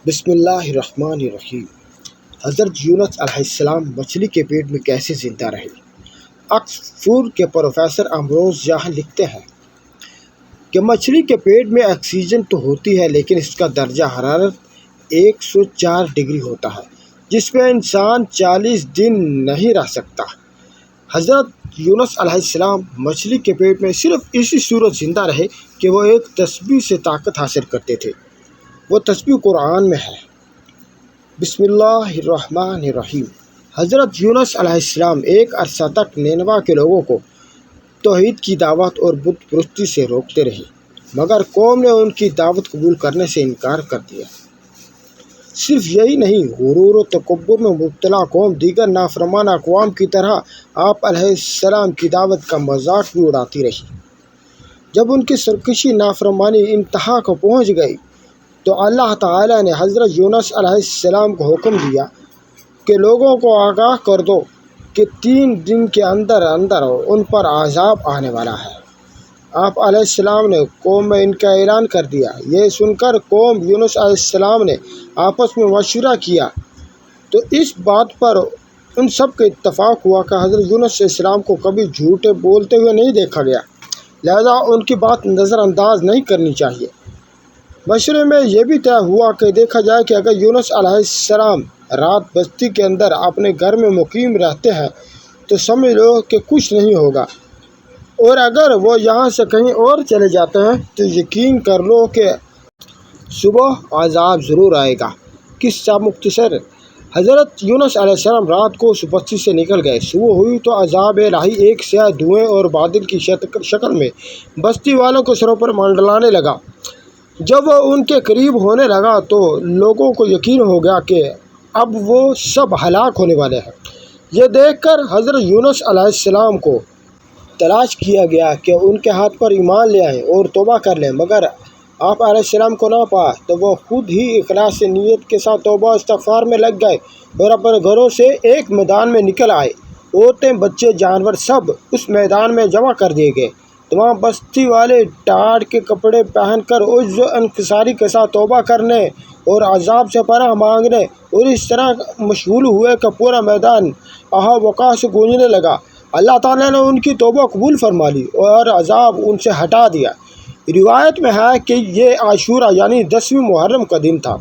بسم اللہ الرحمن الرحیم۔ حضرت یونس علیہ السلام مچھلی کے پیٹ میں کیسے زندہ رہے؟ آکسفورڈ کے پروفیسر امبروز یہاں لکھتے ہیں کہ مچھلی کے پیٹ میں آکسیجن تو ہوتی ہے، لیکن اس کا درجہ حرارت 104 ڈگری ہوتا ہے، جس پہ انسان 40 دن نہیں رہ سکتا۔ حضرت یونس علیہ السلام مچھلی کے پیٹ میں صرف اسی صورت زندہ رہے کہ وہ ایک تسبیح سے طاقت حاصل کرتے تھے۔ وہ تسبیح قرآن میں ہے۔ بسم اللہ الرحمن الرحیم۔ حضرت یونس علیہ السلام ایک عرصہ تک نینوا کے لوگوں کو توحید کی دعوت اور بت پرستی سے روکتے رہے، مگر قوم نے ان کی دعوت قبول کرنے سے انکار کر دیا۔ صرف یہی نہیں، غرور و تکبر میں مبتلا قوم دیگر نافرمان اقوام کی طرح آپ علیہ السلام کی دعوت کا مذاق بھی اڑاتی رہی۔ جب ان کی سرکشی نافرمانی انتہا کو پہنچ گئی تو اللہ تعالیٰ نے حضرت یونس علیہ السلام کو حکم دیا کہ لوگوں کو آگاہ کر دو کہ 3 دن کے اندر اندر ان پر عذاب آنے والا ہے۔ آپ علیہ السلام نے قوم میں ان کا اعلان کر دیا۔ یہ سن کر قوم یونس علیہ السلام نے آپس میں مشورہ کیا تو اس بات پر ان سب کا اتفاق ہوا کہ حضرت یونس علیہ السلام کو کبھی جھوٹ بولتے ہوئے نہیں دیکھا گیا، لہذا ان کی بات نظر انداز نہیں کرنی چاہیے۔ مشورے میں یہ بھی طے ہوا کہ دیکھا جائے کہ اگر یونس علیہ السلام رات بستی کے اندر اپنے گھر میں مقیم رہتے ہیں تو سمجھ لو کہ کچھ نہیں ہوگا، اور اگر وہ یہاں سے کہیں اور چلے جاتے ہیں تو یقین کر لو کہ صبح عذاب ضرور آئے گا۔ قصہ مختصر: حضرت یونس علیہ السلام رات کو اس بستی سے نکل گئے۔ صبح ہوئی تو عذاب الہی ایک سیاہ دھوئیں اور بادل کی شکل میں بستی والوں کے سروں پر منڈلانے لگا۔ جب وہ ان کے قریب ہونے لگا تو لوگوں کو یقین ہو گیا کہ اب وہ سب ہلاک ہونے والے ہیں۔ یہ دیکھ کر حضرت یونس علیہ السلام کو تلاش کیا گیا کہ ان کے ہاتھ پر ایمان لے آئیں اور توبہ کر لیں، مگر آپ علیہ السلام کو نہ پایا تو وہ خود ہی اخلاص نیت کے ساتھ توبہ استغفار میں لگ گئے اور اپنے گھروں سے ایک میدان میں نکل آئے۔ عورتیں، بچے، جانور سب اس میدان میں جمع کر دیے گئے۔ تمام بستی والے ٹاٹ کے کپڑے پہن کر عجز و انکساری کے ساتھ توبہ کرنے اور عذاب سے پناہ مانگنے اور اس طرح مشغول ہوئے کہ پورا میدان آہا وقا سے گونجنے لگا۔ اللہ تعالیٰ نے ان کی توبہ قبول فرما لی اور عذاب ان سے ہٹا دیا۔ روایت میں ہے کہ یہ عاشورہ یعنی 10ویں محرم کا دن تھا۔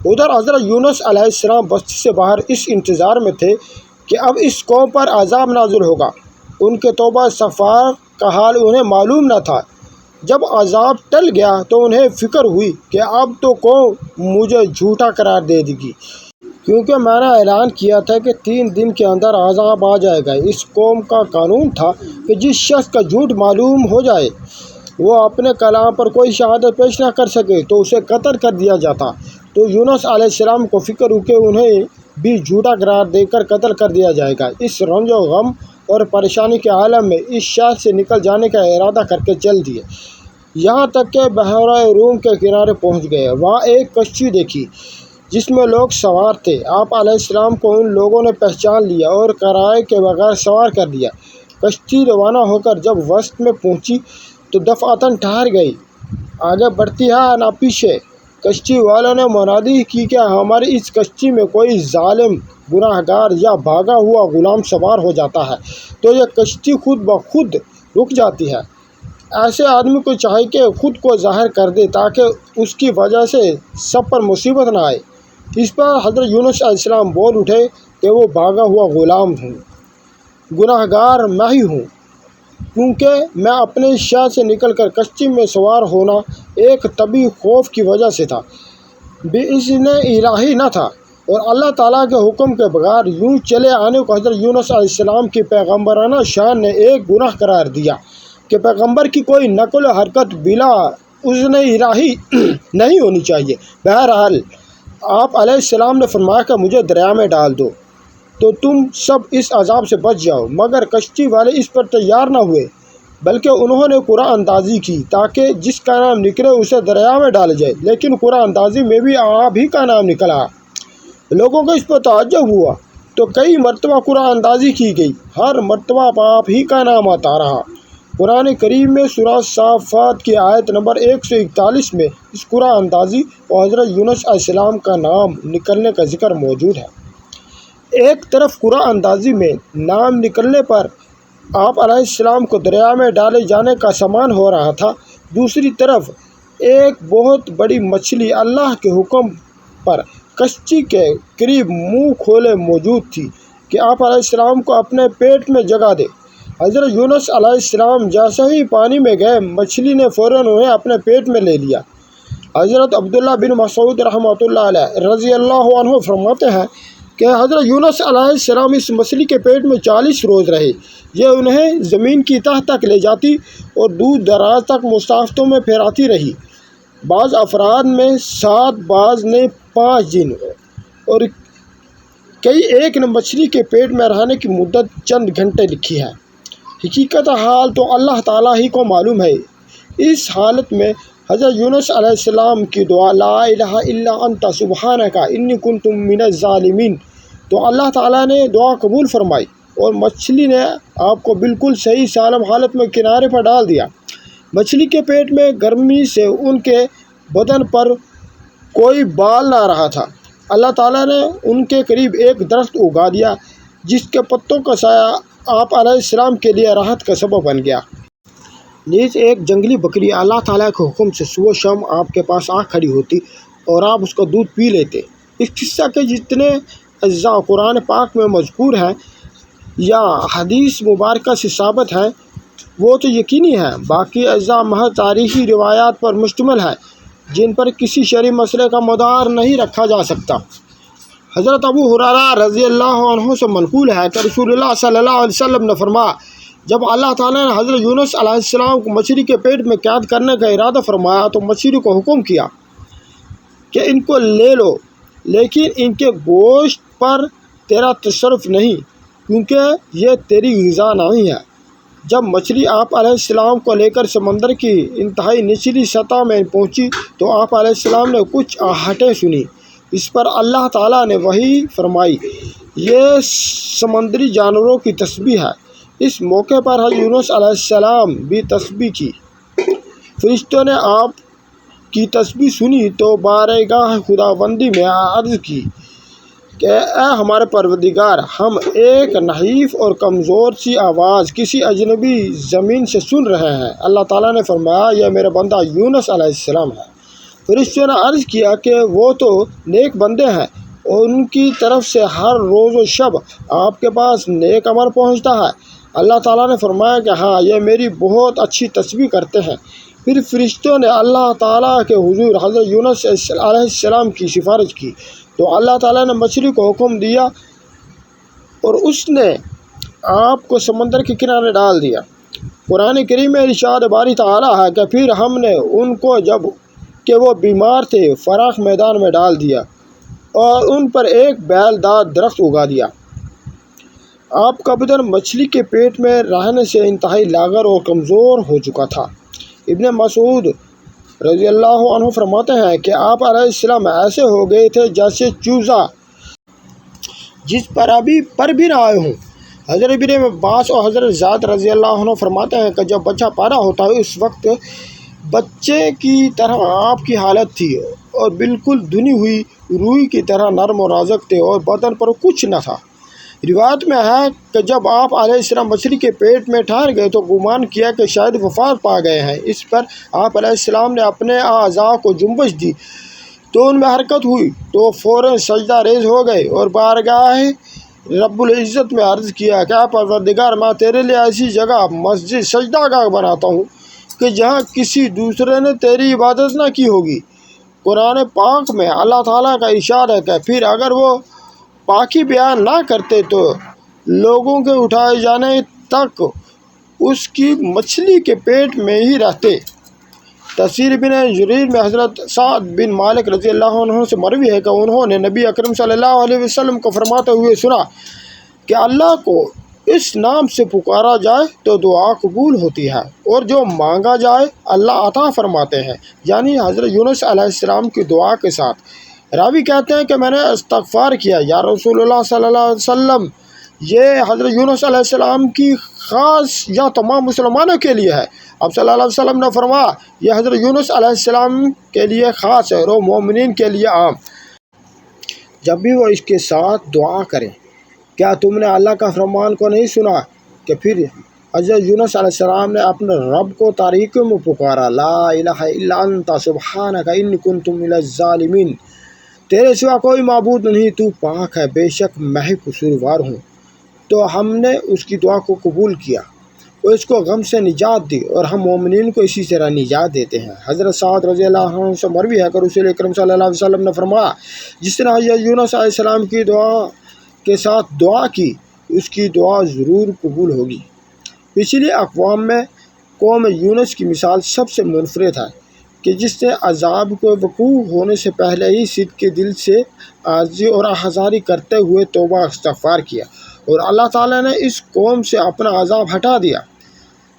ادھر حضرت یونس علیہ السلام بستی سے باہر اس انتظار میں تھے کہ اب اس قوم پر عذاب نازل ہوگا۔ ان کے توبہ استغفار کا حال انہیں معلوم نہ تھا۔ جب عذاب ٹل گیا تو انہیں فکر ہوئی کہ اب تو قوم مجھے جھوٹا قرار دے دے گی، کیونکہ میں نے اعلان کیا تھا کہ 3 دن کے اندر عذاب آ جائے گا۔ اس قوم کا قانون تھا کہ جس شخص کا جھوٹ معلوم ہو جائے وہ اپنے کلام پر کوئی شہادت پیش نہ کر سکے تو اسے قتل کر دیا جاتا۔ تو یونس علیہ السلام کو فکر ہوئی کہ انہیں بھی جھوٹا قرار دے کر قتل کر دیا جائے گا۔ اس رنج و غم اور پریشانی کے عالم میں اس شہر سے نکل جانے کا ارادہ کر کے چل دیے، یہاں تک کہ بحیرہ روم کے کنارے پہنچ گئے۔ وہاں ایک کشتی دیکھی جس میں لوگ سوار تھے۔ آپ علیہ السلام کو ان لوگوں نے پہچان لیا اور کرائے کے بغیر سوار کر دیا۔ کشتی روانہ ہو کر جب وسط میں پہنچی تو دفعتاً ٹھہر گئی، آگے بڑھتی ہے نہ پیچھے۔ کشتی والوں نے منادی کی کہ ہماری اس کشتی میں کوئی ظالم، گناہ گار یا بھاگا ہوا غلام سوار ہو جاتا ہے تو یہ کشتی خود بخود رک جاتی ہے۔ ایسے آدمی کو چاہیے کہ خود کو ظاہر کر دے تاکہ اس کی وجہ سے سب پر مصیبت نہ آئے۔ اس پر حضرت یونس علیہ السلام بول اٹھے کہ وہ بھاگا ہوا غلام ہوں، گناہ گار میں ہی ہوں، کیونکہ میں اپنے شہر سے نکل کر کشتی میں سوار ہونا ایک طبعی خوف کی وجہ سے تھا، بِإِذْنِ الٰہی نہ تھا، اور اللہ تعالیٰ کے حکم کے بغیر یوں چلے آنے کو حضرت یونس علیہ السلام کی پیغمبرانہ شان نے ایک گناہ قرار دیا کہ پیغمبر کی کوئی نقل و حرکت بلا اذن الٰہی نہیں ہونی چاہیے۔ بہرحال آپ علیہ السلام نے فرمایا کہ مجھے دریا میں ڈال دو تو تم سب اس عذاب سے بچ جاؤ، مگر کشتی والے اس پر تیار نہ ہوئے، بلکہ انہوں نے قرآن اندازی کی تاکہ جس کا نام نکلے اسے دریا میں ڈالا جائے، لیکن قرآن اندازی میں بھی آپ ہی کا نام نکلا۔ لوگوں کو اس پر تعجب ہوا تو کئی مرتبہ قرآن اندازی کی گئی، ہر مرتبہ آپ ہی کا نام آتا رہا۔ قرآن کریم میں سورہ صافات کی آیت نمبر 141 میں اس قرآن اندازی اور حضرت یونس علیہ السلام کا نام نکلنے کا ذکر موجود ہے۔ ایک طرف قرآن اندازی میں نام نکلنے پر آپ علیہ السلام کو دریا میں ڈالے جانے کا سامان ہو رہا تھا، دوسری طرف ایک بہت بڑی مچھلی اللہ کے حکم پر کشتی کے قریب منہ کھولے موجود تھی کہ آپ علیہ السلام کو اپنے پیٹ میں جگہ دے۔ حضرت یونس علیہ السلام جیسے ہی پانی میں گئے، مچھلی نے فوراً انہیں اپنے پیٹ میں لے لیا۔ حضرت عبداللہ بن مسعود رحمۃ اللہ علیہ رضی اللہ عنہ فرماتے ہیں کہ حضرت یونس علیہ السلام اس مچھلی کے پیٹ میں 40 روز رہے۔ یہ انہیں زمین کی تہ تک لے جاتی اور دور دراز تک مسافتوں میں پھیراتی رہی۔ بعض افراد میں 7، بعض نے 5 دن اور کئی ایک نے مچھلی کے پیٹ میں رہنے کی مدت چند گھنٹے لکھی ہے۔ حقیقت حال تو اللہ تعالیٰ ہی کو معلوم ہے۔ اس حالت میں حضرت یونس علیہ السلام کی دعا لا الہ الا انت سبحانک انی کنت من الظالمین، تو اللہ تعالیٰ نے دعا قبول فرمائی اور مچھلی نے آپ کو بالکل صحیح سالم حالت میں کنارے پر ڈال دیا۔ مچھلی کے پیٹ میں گرمی سے ان کے بدن پر کوئی بال نہ رہا تھا۔ اللہ تعالیٰ نے ان کے قریب ایک درخت اگا دیا جس کے پتوں کا سایہ آپ علیہ السلام کے لیے راحت کا سبب بن گیا۔ نیز ایک جنگلی بکری اللہ تعالیٰ کے حکم سے صبح شام آپ کے پاس آ کھڑی ہوتی اور آپ اس کا دودھ پی لیتے۔ اس قصہ کے جتنے اجزاء قرآن پاک میں مذکور ہیں یا حدیث مبارکہ سے ثابت ہیں وہ تو یقینی ہیں، باقی اجزاء محض تاریخی روایات پر مشتمل ہیں جن پر کسی شرعی مسئلے کا مدار نہیں رکھا جا سکتا۔ حضرت ابو ہریرہ رضی اللہ عنہ سے منقول ہے کہ رسول اللہ صلی اللہ علیہ وسلم نے فرمایا، جب اللہ تعالیٰ نے حضرت یونس علیہ السلام کو مچھلی کے پیٹ میں قید کرنے کا ارادہ فرمایا تو مچھلی کو حکم کیا کہ ان کو لے لو، لیکن ان کے گوشت پر تیرا تصرف نہیں، کیونکہ یہ تیری غذا نہیں ہے۔ جب مچھلی آپ علیہ السلام کو لے کر سمندر کی انتہائی نچلی سطح میں پہنچی تو آپ علیہ السلام نے کچھ آہٹیں سنی۔ اس پر اللہ تعالیٰ نے وحی فرمائی، یہ سمندری جانوروں کی تسبیح ہے۔ اس موقع پر حضرت یونس علیہ السلام بھی تسبیح کی۔ فرشتوں نے آپ کی تسبیح سنی تو بارگاہ خداوندی میں عرض کی کہ اے ہمارے پروردگار، ہم ایک نحیف اور کمزور سی آواز کسی اجنبی زمین سے سن رہے ہیں۔ اللہ تعالیٰ نے فرمایا، یہ میرا بندہ یونس علیہ السلام ہے۔ فرشتوں نے عرض کیا کہ وہ تو نیک بندے ہیں اور ان کی طرف سے ہر روز و شب آپ کے پاس نیک عمل پہنچتا ہے۔ اللہ تعالیٰ نے فرمایا کہ ہاں، یہ میری بہت اچھی تسبیح کرتے ہیں۔ پھر فرشتوں نے اللہ تعالیٰ کے حضور حضرت یونس علیہ السلام کی سفارش کی تو اللہ تعالیٰ نے مچھلی کو حکم دیا اور اس نے آپ کو سمندر کے کنارے ڈال دیا۔ قرآن کریم میں ارشاد باری تعالیٰ ہے کہ پھر ہم نے ان کو جب کہ وہ بیمار تھے فراخ میدان میں ڈال دیا اور ان پر ایک بیل دار درخت اگا دیا۔ آپ کا بدن مچھلی کے پیٹ میں رہنے سے انتہائی لاغر اور کمزور ہو چکا تھا۔ ابن مسعود رضی اللہ عنہ فرماتے ہیں کہ آپ علیہ السلام ایسے ہو گئے تھے جیسے چوزا جس پر ابھی پر بھی نہ آئے ہوں۔ حضرت ابن عباس اور حضرت زید رضی اللہ عنہ فرماتے ہیں کہ جب بچہ پیدا ہوتا ہے اس وقت بچے کی طرح آپ کی حالت تھی اور بالکل دھنی ہوئی روئی کی طرح نرم و نازک تھے اور بدن پر کچھ نہ تھا۔ روایت میں ہے کہ جب آپ علیہ السلام مچھلی کے پیٹ میں ٹھہر گئے تو گمان کیا کہ شاید وفات پا گئے ہیں۔ اس پر آپ علیہ السلام نے اپنے اعضاء کو جنبش دی تو ان میں حرکت ہوئی تو فوراً سجدہ ریز ہو گئے اور بارگاہ رب العزت میں عرض کیا کہ اے پروردگار، میں تیرے لیے ایسی جگہ مسجد سجدہ گاہ بناتا ہوں کہ جہاں کسی دوسرے نے تیری عبادت نہ کی ہوگی۔ قرآن پاک میں اللہ تعالیٰ کا ارشاد ہے کہ پھر اگر وہ پاکی بیان نہ کرتے تو لوگوں کے اٹھائے جانے تک اس کی مچھلی کے پیٹ میں ہی رہتے۔ تفسیر ابن جریر میں حضرت سعد بن مالک رضی اللہ عنہ سے مروی ہے کہ انہوں نے نبی اکرم صلی اللہ علیہ وسلم کو فرماتے ہوئے سنا کہ اللہ کو اس نام سے پکارا جائے تو دعا قبول ہوتی ہے اور جو مانگا جائے اللہ عطا فرماتے ہیں، یعنی حضرت یونس علیہ السلام کی دعا کے ساتھ۔ راوی کہتے ہیں کہ میں نے استغفار کیا، یا رسول اللہ صلی اللہ علیہ وسلم، یہ حضرت یونس علیہ السلام کی خاص یا تمام مسلمانوں کے لیے ہے؟ اب صلی اللہ علیہ وسلم نے فرمایا یہ حضرت یونس علیہ السلام کے لیے خاص ہے اور مومنین کے لیے عام۔ جب بھی وہ اس کے ساتھ دعا کریں، کیا تم نے اللہ کا فرمان کو نہیں سنا کہ پھر حضرت یونس علیہ السلام نے اپنے رب کو تاریکی میں پکارا، لا الہ الا انت سبحانک انی کنت من الظالمین، تیرے سوا کوئی معبود نہیں، تو پاک ہے، بے شک میں ہی قصوروار ہوں۔ تو ہم نے اس کی دعا کو قبول کیا اور اس کو غم سے نجات دی، اور ہم مومنین کو اسی طرح نجات دیتے ہیں۔ حضرت سعد رضی اللہ عنہ سے مروی ہے کہ رسول اکرم صلی اللہ علیہ وسلم نے فرمایا جس نے حضرت یونس علیہ السلام کی دعا کے ساتھ دعا کی اس کی دعا ضرور قبول ہوگی۔ پچھلی اقوام میں قوم یونس کی مثال سب سے منفرد ہے کہ جس نے عذاب کو وقوع ہونے سے پہلے ہی صدق کے دل سے عاجزی اور آہذاری کرتے ہوئے توبہ استغفار کیا، اور اللہ تعالیٰ نے اس قوم سے اپنا عذاب ہٹا دیا،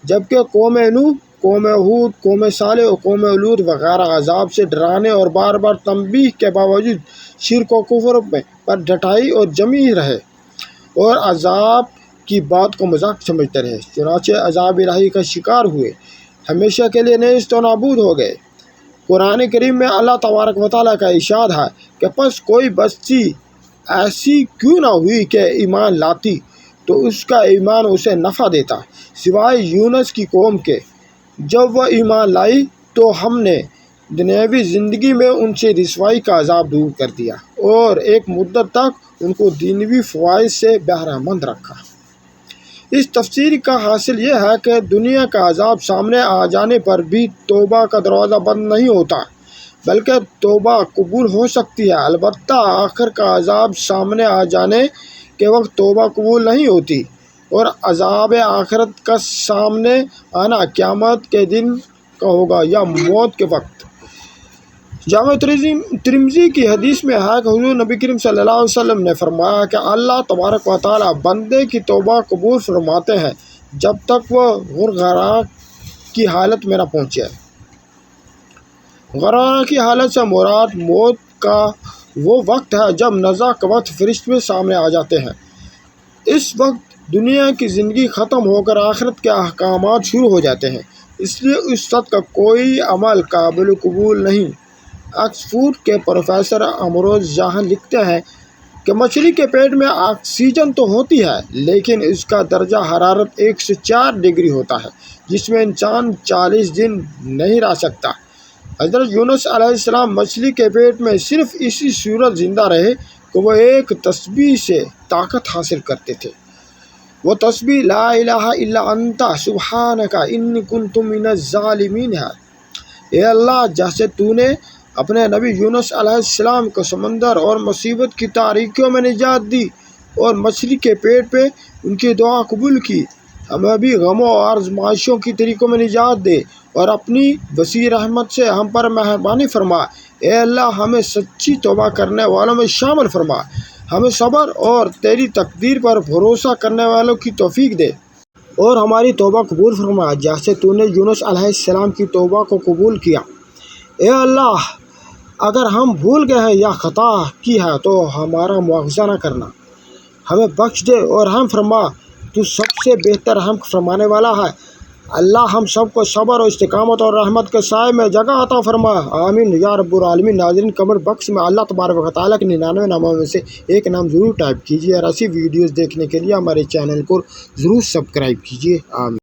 جبکہ قوم نوح، قوم ہود، قوم صالح اور قوم لوط وغیرہ عذاب سے ڈرانے اور بار بار تنبیہ کے باوجود شرک و کفر پر ڈٹائی اور جمی رہے اور عذاب کی بات کو مذاق سمجھتے رہے، چنانچہ عذاب الہی کا شکار ہوئے، ہمیشہ کے لیے نیست و نابود ہو گئے۔ قرآن کریم میں اللہ تبارک و تعالیٰ کا ارشاد ہے کہ پس کوئی بستی ایسی کیوں نہ ہوئی کہ ایمان لاتی تو اس کا ایمان اسے نفع دیتا، سوائے یونس کی قوم کے۔ جب وہ ایمان لائی تو ہم نے دنیاوی زندگی میں ان سے رسوائی کا عذاب دور کر دیا اور ایک مدت تک ان کو دنیوی فوائد سے بہرہ مند رکھا۔ اس تفسیر کا حاصل یہ ہے کہ دنیا کا عذاب سامنے آ جانے پر بھی توبہ کا دروازہ بند نہیں ہوتا، بلکہ توبہ قبول ہو سکتی ہے، البتہ آخر کا عذاب سامنے آ جانے کے وقت توبہ قبول نہیں ہوتی، اور عذاب آخرت کا سامنے آنا قیامت کے دن کا ہوگا یا موت کے وقت۔ جامع ترمذی کی حدیث میں ہے کہ حضور نبی کریم صلی اللہ علیہ وسلم نے فرمایا کہ اللہ تبارک و تعالیٰ بندے کی توبہ قبول فرماتے ہیں جب تک وہ غرغرہ کی حالت میں نہ پہنچے۔ غرغرہ کی حالت سے مراد موت کا وہ وقت ہے جب نزا کے وقت فرشتے سامنے آ جاتے ہیں۔ اس وقت دنیا کی زندگی ختم ہو کر آخرت کے احکامات شروع ہو جاتے ہیں، اس لیے اس وقت کا کوئی عمل قابل قبول نہیں۔ آکسفورڈ کے پروفیسر امروز جہاں لکھتے ہیں کہ مچھلی کے پیٹ میں آکسیجن تو ہوتی ہے لیکن اس کا درجہ حرارت 104 ڈگری ہوتا ہے جس میں انسان 40 دن نہیں رہ سکتا۔ حضرت یونس علیہ السلام مچھلی کے پیٹ میں صرف اسی صورت زندہ رہے کہ وہ ایک تسبیح سے طاقت حاصل کرتے تھے۔ وہ تسبیح لا الہ الا انت سبحانک انی کنت من الظالمین ہے۔ اے اللہ، جیسے تو نے اپنے نبی یونس علیہ السلام کو سمندر اور مصیبت کی تاریکیوں میں نجات دی اور مچھلی کے پیٹ پہ ان کی دعا قبول کی، ہمیں بھی غموں اور آزمائشوں کی طریقوں میں نجات دے اور اپنی وسیع رحمت سے ہم پر مہربانی فرما۔ اے اللہ، ہمیں سچی توبہ کرنے والوں میں شامل فرما، ہمیں صبر اور تیری تقدیر پر بھروسہ کرنے والوں کی توفیق دے اور ہماری توبہ قبول فرما جیسے تو نے یونس علیہ السلام کی توبہ کو قبول کیا۔ اے اللہ، اگر ہم بھول گئے ہیں یا خطا کی ہے تو ہمارا مواخذہ نہ کرنا، ہمیں بخش دے اور ہم فرما، تو سب سے بہتر رحم فرمانے والا ہے۔ اللہ ہم سب کو صبر اور استقامت اور رحمت کے سائے میں جگہ عطا فرما، آمین یا رب العالمین۔ ناظرین، کمنٹ باکس میں اللہ تبارک و تعالیٰ کے 99 ناموں میں سے ایک نام ضرور ٹائپ کیجیے اور ایسی ویڈیوز دیکھنے کے لیے ہمارے چینل کو ضرور سبسکرائب کیجیے، آمین۔